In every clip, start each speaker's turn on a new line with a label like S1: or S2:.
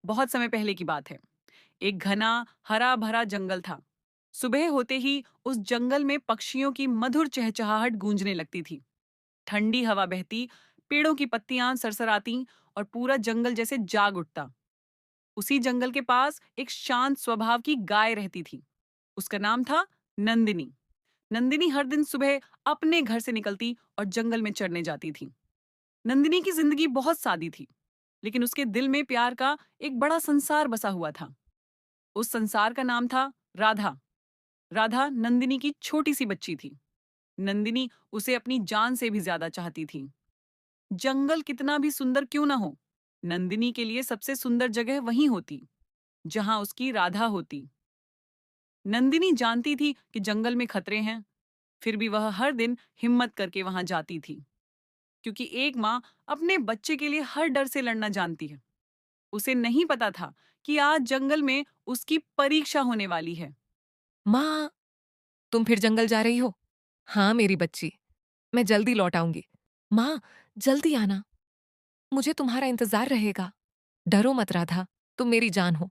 S1: बहुत समय पहले की बात है। एक घना हरा भरा जंगल था। सुबह होते ही उस जंगल में पक्षियों की मधुर चहचहाहट गूंजने लगती थी। ठंडी हवा बहती, पेड़ों की पत्तियां सरसराती और पूरा जंगल जैसे जाग उठता। उसी जंगल के पास एक शांत स्वभाव की गाय रहती थी। उसका नाम था नंदिनी। नंदिनी हर दिन सुबह अपने घर से निकलती और जंगल में चरने जाती थी। नंदिनी की जिंदगी बहुत सादी थी, लेकिन उसके दिल में प्यार का एक बड़ा संसार बसा हुआ था। उस संसार का नाम था राधा। राधा नंदिनी की छोटी सी बच्ची थी। नंदिनी उसे अपनी जान से भी ज्यादा चाहती थी। जंगल कितना भी सुंदर क्यों ना हो, नंदिनी के लिए सबसे सुंदर जगह वहीं होती जहां उसकी राधा होती। नंदिनी जानती थी कि जंगल में खतरे हैं, फिर भी वह हर दिन हिम्मत करके वहां जाती थी, क्योंकि एक माँ अपने बच्चे के लिए हर डर से लड़ना जानती है। उसे नहीं पता था कि आज जंगल में उसकी परीक्षा होने वाली है।
S2: माँ, तुम फिर जंगल जा रही हो? हाँ, मेरी बच्ची, मैं जल्दी लौट आऊंगी। माँ, जल्दी आना, मुझे तुम्हारा इंतजार रहेगा। डरो मत राधा, तुम मेरी जान हो।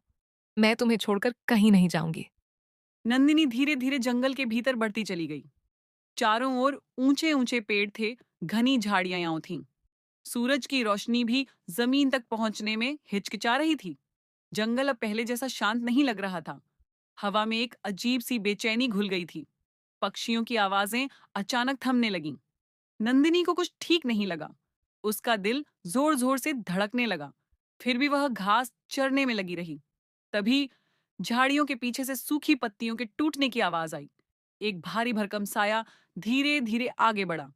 S2: मैं तुम्हें छोड़कर कहीं नहीं जाऊंगी।
S1: नंदिनी धीरे धीरे जंगल के भीतर बढ़ती चली गई। चारों ओर ऊंचे ऊंचे पेड़ थे, घनी झाड़ियां थीं। सूरज की रोशनी भी जमीन तक पहुंचने में हिचकिचा रही थी। जंगल अब पहले जैसा शांत नहीं लग रहा था। हवा में एक अजीब सी बेचैनी घुल गई थी। पक्षियों की आवाजें अचानक थमने लगीं। नंदिनी को कुछ ठीक नहीं लगा। उसका दिल जोर जोर से धड़कने लगा। फिर भी वह घास चरने में लगी रही। तभी झाड़ियों के पीछे से सूखी पत्तियों के टूटने की आवाज आई। एक भारी भरकम साया धीरे धीरे आगे बढ़ा।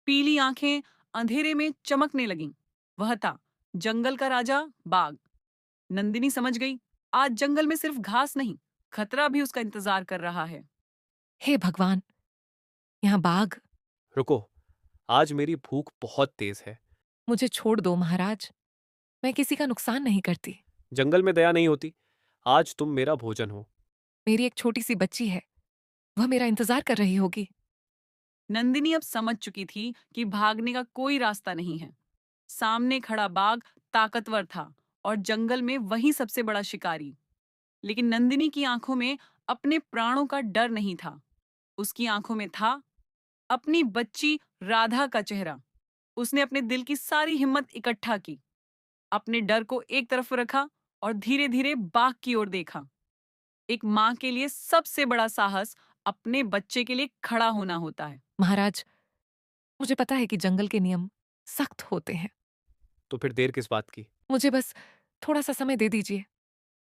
S1: पीली आंखें अंधेरे में चमकने लगीं। वह था जंगल का राजा, बाघ। नंदिनी समझ गई, आज जंगल में सिर्फ घास नहीं, खतरा भी उसका इंतजार कर रहा है।
S2: हे भगवान, यहाँ बाघ।
S3: रुको, आज मेरी भूख बहुत तेज है।
S2: मुझे छोड़ दो महाराज, मैं किसी का नुकसान नहीं करती।
S3: जंगल में दया नहीं होती। आज तुम मेरा भोजन हो।
S2: मेरी एक छोटी सी बच्ची है, वह मेरा इंतजार कर रही होगी।
S1: नंदिनी अब समझ चुकी थी कि भागने का कोई रास्ता नहीं है। सामने खड़ा बाघ ताकतवर था और जंगल में वही सबसे बड़ा शिकारी। लेकिन नंदिनी की आंखों में अपने प्राणों का डर नहीं था। उसकी आंखों में था अपनी बच्ची राधा का चेहरा। उसने अपने दिल की सारी हिम्मत इकट्ठा की, अपने डर को एक तरफ रखा और धीरे धीरे बाघ की ओर देखा। एक माँ के लिए सबसे बड़ा साहस अपने बच्चे के लिए खड़ा होना होता है।
S2: महाराज, मुझे पता है कि जंगल के नियम सख्त होते हैं।
S3: तो फिर देर किस बात की?
S2: मुझे बस थोड़ा सा समय दे दीजिए।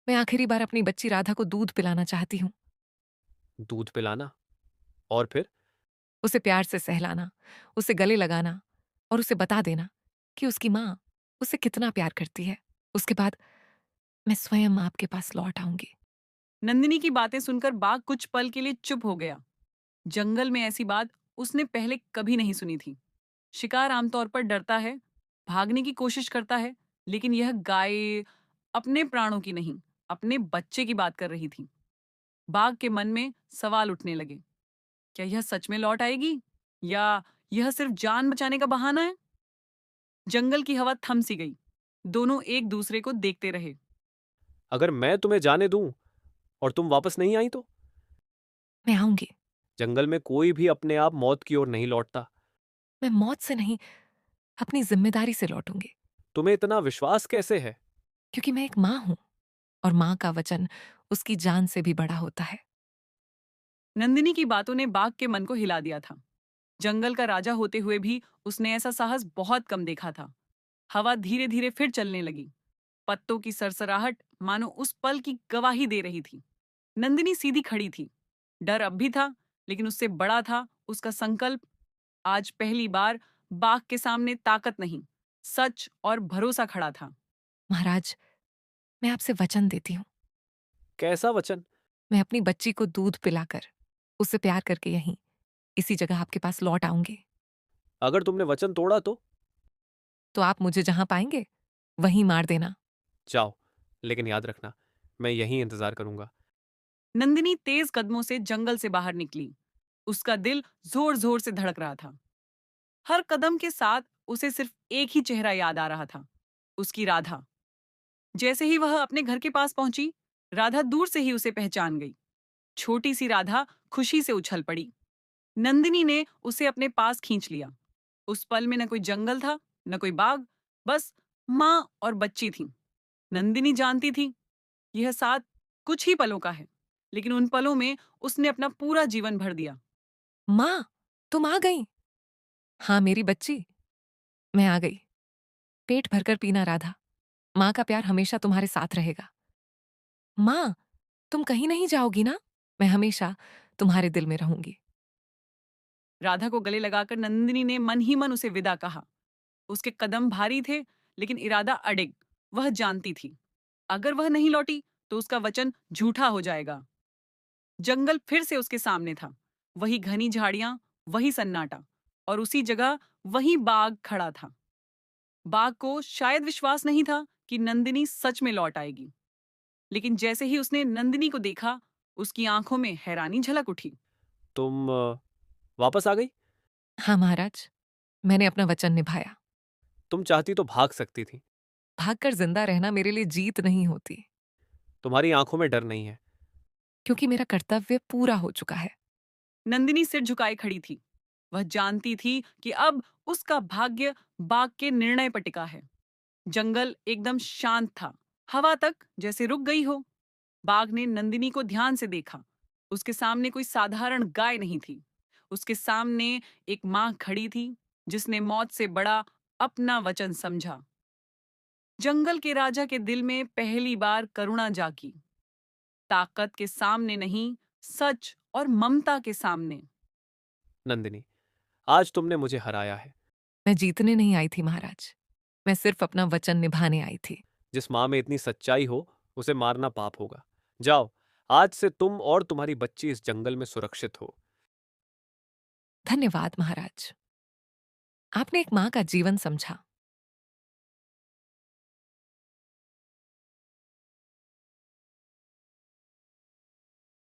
S2: मैं आखिरी बार अपनी बच्ची राधा को दूध पिलाना चाहती हूँ।
S3: दूध पिलाना? और फिर?
S2: उसे प्यार से सहलाना, उसे गले लगाना और उसे बता देना कि उसकी माँ उसे कितना प्यार करती है। उसके बाद मैं स्वयं आपके पास लौट आऊंगी।
S1: नंदिनी की बातें सुनकर बाघ कुछ पल के लिए चुप हो गया। जंगल में ऐसी बात उसने पहले कभी नहीं सुनी थी। शिकार आमतौर पर डरता है, भागने की कोशिश करता है, लेकिन यह गाय अपने प्राणों की नहीं, अपने बच्चे की बात कर रही थी। बाघ के मन में सवाल उठने लगे। क्या यह सच में लौट आएगी, या यह सिर्फ जान बचाने का बहाना है? जंगल की हवा थम सी गई। दोनों एक दूसरे को देखते रहे।
S3: अगर मैं तुम्हें जाने दूं और तुम वापस नहीं आई तो?
S2: मैं आऊंगी।
S3: जंगल में कोई भी अपने आप मौत की ओर नहीं लौटता।
S2: मैं मौत से नहीं, अपनी जिम्मेदारी से लौटूंगी।
S3: तुम्हें इतना विश्वास कैसे है?
S2: क्योंकि मैं एक माँ हूं और माँ का वचन उसकी जान से भी बड़ा होता है।
S1: नंदिनी की बातों ने बाघ के मन को हिला दिया था। जंगल का राजा होते हुए भी उसने ऐसा साहस बहुत कम देखा था। हवा धीरे धीरे फिर चलने लगी। पत्तों की सरसराहट मानो उस पल की गवाही दे रही थी। नंदिनी सीधी खड़ी थी। डर अब भी था, लेकिन उससे बड़ा था उसका संकल्प। आज पहली बार बाघ के सामने ताकत नहीं, सच और भरोसा खड़ा था।
S2: महाराज, मैं आपसे वचन देती हूँ।
S3: कैसा वचन?
S2: मैं अपनी बच्ची को दूध पिलाकर, उससे प्यार करके यहीं इसी जगह आपके पास लौट आऊंगी।
S3: अगर तुमने वचन तोड़ा तो?
S2: तो आप मुझे जहां पाएंगे वहीं मार देना।
S3: जाओ, लेकिन याद रखना, मैं यहीं इंतजार करूंगा।
S1: नंदिनी तेज कदमों से जंगल से बाहर निकली। उसका दिल जोर जोर से धड़क रहा था। हर कदम के साथ उसे सिर्फ एक ही चेहरा याद आ रहा था, उसकी राधा। जैसे ही वह अपने घर के पास पहुंची, राधा दूर से ही उसे पहचान गई। छोटी सी राधा खुशी से उछल पड़ी। नंदिनी ने उसे अपने पास खींच लिया। उस पल में न कोई जंगल था, न कोई बाग, बस माँ और बच्ची थी। नंदिनी जानती थी यह साथ कुछ ही पलों का है, लेकिन उन पलों में उसने अपना पूरा जीवन भर दिया।
S2: माँ, तुम आ गई। हाँ मेरी बच्ची, मैं आ गई। पेट भरकर पीना राधा। माँ का प्यार हमेशा तुम्हारे साथ रहेगा। माँ, तुम कहीं नहीं जाओगी ना? मैं हमेशा तुम्हारे दिल में रहूंगी।
S1: राधा को गले लगाकर नंदिनी ने मन ही मन उसे विदा कहा। उसके कदम भारी थे, लेकिन इरादा अडिग। वह जानती थी, अगर वह नहीं लौटी तो उसका वचन झूठा हो जाएगा। जंगल फिर से उसके सामने था। वही घनी झाड़ियां, वही सन्नाटा, और उसी जगह वही बाघ खड़ा था। बाघ को शायद विश्वास नहीं था कि नंदिनी सच में लौट आएगी, लेकिन जैसे ही उसने नंदिनी को देखा, उसकी आंखों में हैरानी झलक उठी।
S3: तुम वापस आ गई?
S2: हाँ महाराज, मैंने अपना वचन निभाया।
S3: तुम चाहती तो भाग सकती थी।
S2: भागकर जिंदा रहना मेरे लिए जीत नहीं होती,
S3: तुम्हारी आंखों में डर नहीं है।
S2: क्योंकि मेरा कर्तव्य पूरा हो चुका है।
S1: नंदिनी सिर झुकाए खड़ी थी। वह जानती थी कि अब उसका भाग्य बाघ के निर्णय पर टिका है। जंगल एकदम शांत था, हवा तक जैसे रुक गई हो। बाघ ने नंदिनी को ध्यान से देखा। उसके सामने कोई साधारण गाय नहीं थी। उसके सामने एक मां खड़ी थी, जिसने मौत से बड़ा अपना वचन समझा। जंगल के राजा के दिल में पहली बार करुणा जागी। ताकत के सामने नहीं, सच और ममता के सामने।
S3: नंदिनी, आज तुमने मुझे हराया है।
S2: मैं जीतने नहीं आई थी महाराज, मैं सिर्फ अपना वचन निभाने आई थी।
S3: जिस माँ में इतनी सच्चाई हो, उसे मारना पाप होगा। जाओ, आज से तुम और तुम्हारी बच्ची इस जंगल में सुरक्षित हो।
S2: धन्यवाद महाराज, आपने एक माँ का जीवन समझा।